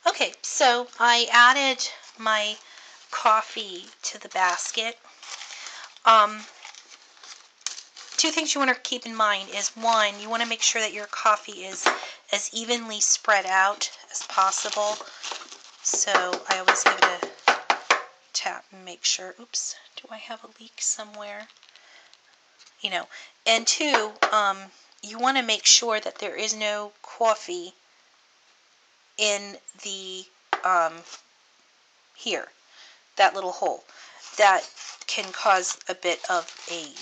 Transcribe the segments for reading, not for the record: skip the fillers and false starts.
Okay, so I added my coffee to the basket. Um, Two things you want to keep in mind is, one, you want to make sure that your coffee is as evenly spread out as possible. So I always give it a tap and make sure. Oops, do I have a leak somewhere? And two, you want to make sure that there is no coffee in the here, that little hole. That can cause a bit of a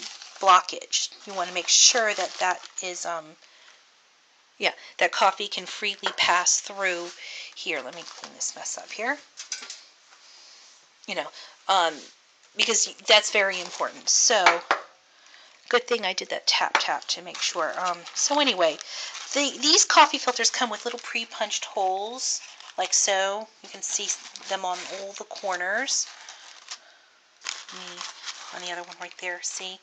blockage. You want to make sure that that is that coffee can freely pass through here. Let me clean this mess up here. Because that's very important. So, good thing I did that tap to make sure. So anyway, these coffee filters come with little pre-punched holes, like so. You can see them on all the corners. On the other one right there, see?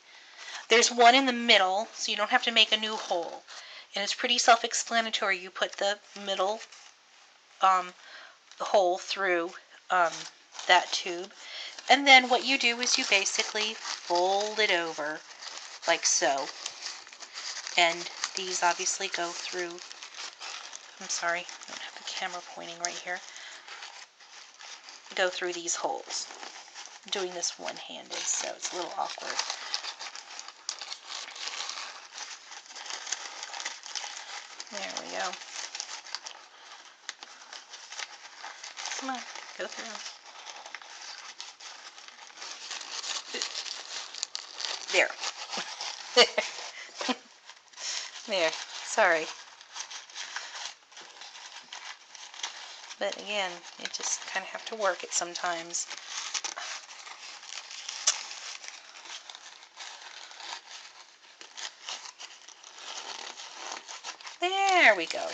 There's one in the middle, so you don't have to make a new hole. And it's pretty self-explanatory. You put the middle hole through that tube. And then what you do is you basically fold it over like so. And these obviously go through, I'm sorry, I don't have the camera pointing right here, go through these holes. I'm doing this one-handed, so it's a little awkward. There we go. Come on, go through. There. There. Sorry. But again, you just kind of have to work it sometimes. There we go.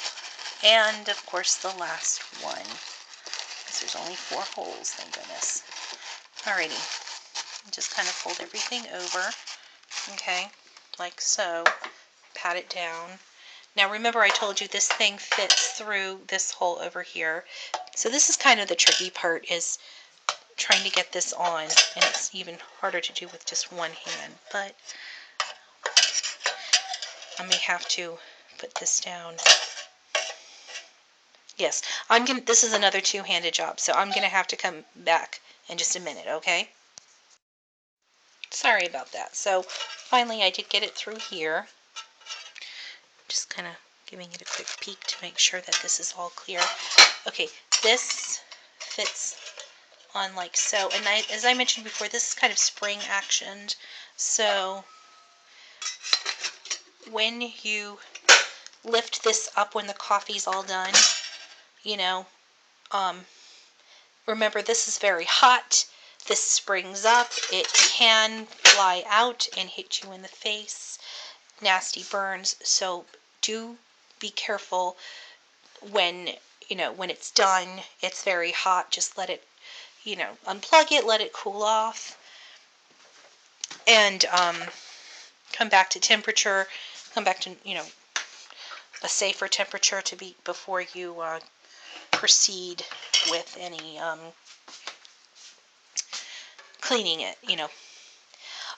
And of course the last one. Because there's only 4 holes, thank goodness. Alrighty. Just kind of fold everything over. Okay. Like so. Pat it down. Now remember I told you this thing fits through this hole over here. So this is kind of the tricky part, is trying to get this on. And it's even harder to do with just one hand. But I may have to put this down. Yes, this is another two-handed job, so I'm going to have to come back in just a minute, okay? Sorry about that. So finally I did get it through here. Just kind of giving it a quick peek to make sure that this is all clear. Okay, this fits on like so. And as I mentioned before, this is kind of spring actioned. So when you lift this up when the coffee's all done, remember this is very hot. This springs up. It can fly out and hit you in the face. Nasty burns. So do be careful when it's done. It's very hot. Just let it, unplug it, let it cool off, and come back to temperature. Come back to a safer temperature before you proceed with any cleaning it.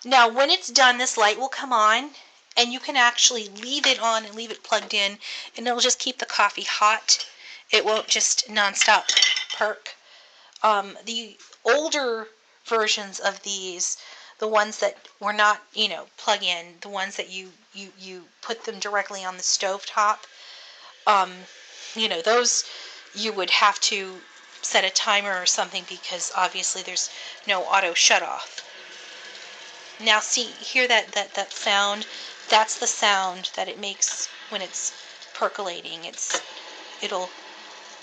Now when it's done, this light will come on, and you can actually leave it on and leave it plugged in, and it'll just keep the coffee hot. It won't just nonstop perk. The older versions of these, the ones that were not, plug in, the ones that you put them directly on the stove top, those you would have to set a timer or something, because obviously there's no auto shut off. Now see, hear that sound? That's the sound that it makes when it's percolating. It'll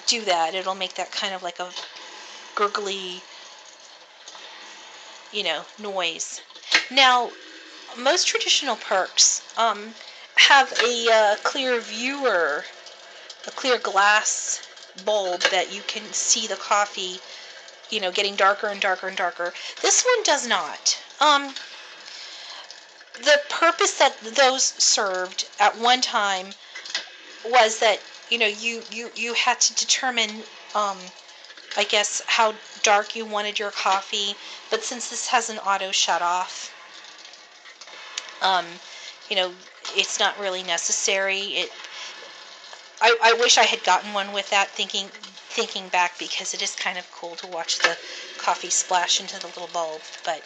do that. It'll make that kind of like a gurgly, noise. Now, most traditional perks have a clear viewer, a clear glass bulb that you can see the coffee, getting darker and darker and darker. This one does not. The purpose that those served at one time was that you had to determine, I guess, how dark you wanted your coffee. But since this has an auto shut off, um, you know, it's not really necessary. I wish I had gotten one with that, thinking back, because it is kind of cool to watch the coffee splash into the little bulb. But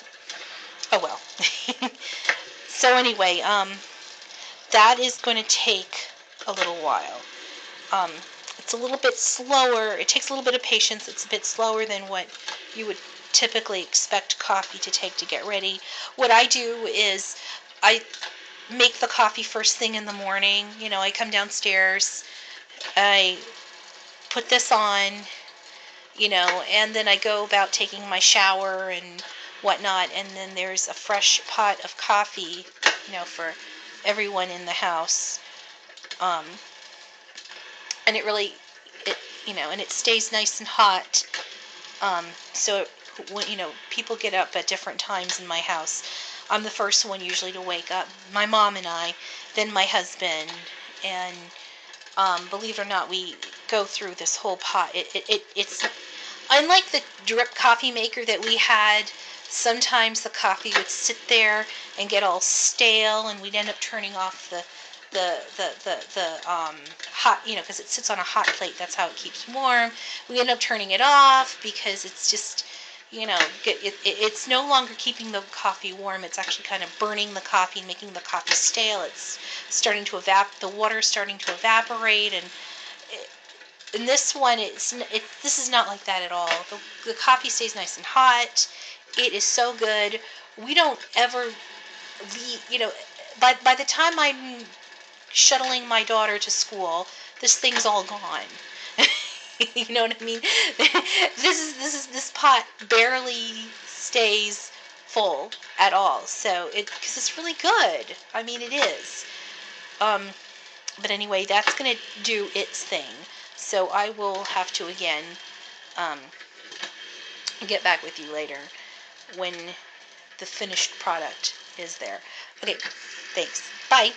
oh well. So anyway, that is going to take a little while. Um, it's a little bit slower. It takes a little bit of patience. It's a bit slower than what you would typically expect coffee to take to get ready. What I do is I make the coffee first thing in the morning. I come downstairs, I put this on, and then I go about taking my shower and whatnot, and then there's a fresh pot of coffee, for everyone in the house. And and it stays nice and hot. So when, people get up at different times in my house. I'm the first one usually to wake up. My mom and I, then my husband, and believe it or not, we go through this whole pot. It's unlike the drip coffee maker that we had. Sometimes the coffee would sit there and get all stale, and we'd end up turning off the hot, because it sits on a hot plate. That's how it keeps warm. We end up turning it off because it's just, it's no longer keeping the coffee warm. It's actually kind of burning the coffee and making the coffee stale. It's starting to the water's starting to evaporate, and in this one, this is not like that at all. The coffee stays nice and hot. It is so good. We don't ever leave, by the time I'm shuttling my daughter to school, this thing's all gone. You know what I mean? This pot barely stays full at all. So because it's really good. I mean, it is. But anyway, that's gonna do its thing. So I will have to again get back with you later when the finished product is there. Okay, thanks. Bye.